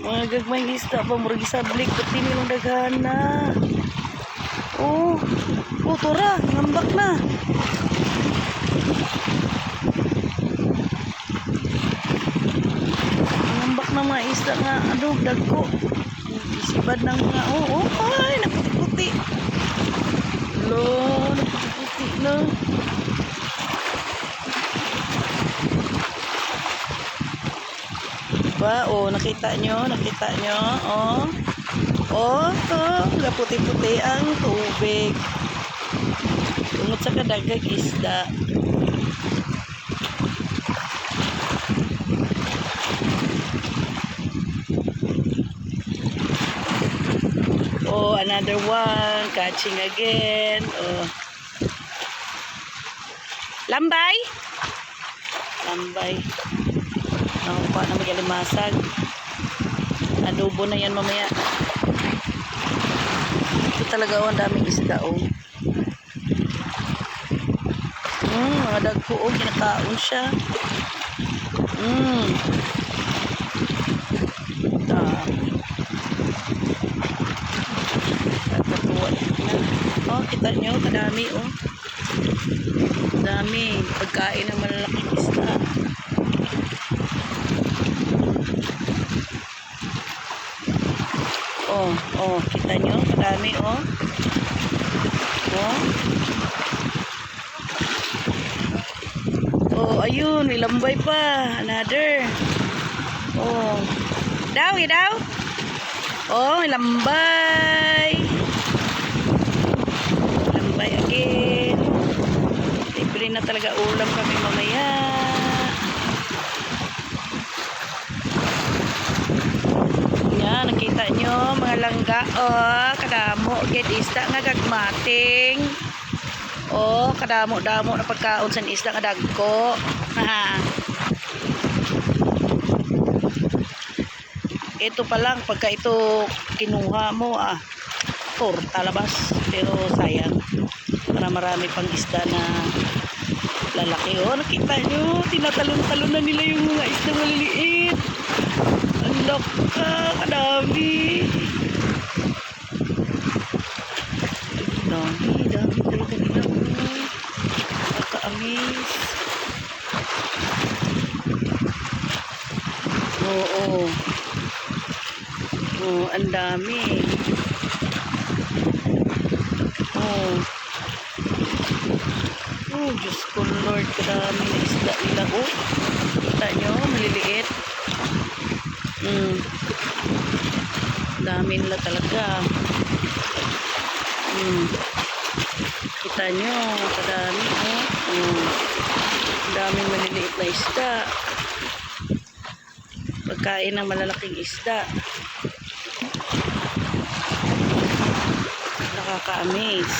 Mga gagmayng isda ba, murag isablik, pati nilang daghana. Oh, oh, tura, ngambak na. Ngambak na mga isda nga, dagko. Isibad ng mga, ay, naputi-puti. Lo, naputi-puti na. Diba? Oh, nakita nyo, oh, puti-puti ang tubig. Tungod sa kadagag isda. Oh, another one, catching again. Oh. Lambay. Nakuha na magalimasag. Adobo na yan mamaya. Ito talaga ang daming isda mga dagko kinakaon siya. Tatuwa na. Kita nyo kadami dami pagkain ng malalaking isda. Kita nyo, kadami ayun, nilambay pa, another. Daw, nilambay again. Libre na talaga ulam kami mamaya. Nakita nyo mga langga kadamo gid isda nga gagmating kadamo-damo na pagkaon sa isda nga dagko. Ito pa lang pagka ito kinuha mo talabas, pero sayang para marami pang isda na lalaki. Nakita nyo tinatalon-talon na nila yung mga isda maliliit. Look, kadami. Dami talaga nila. Nakaka-amaze. Ang dami. Diyos ko Lord, kadami na isda nila. Kita nyo, maliliit. Dami nila talaga. Kita nyo, kadami daming maliliit na isda. Pagkain ng malalaking isda. Nakaka-amaze.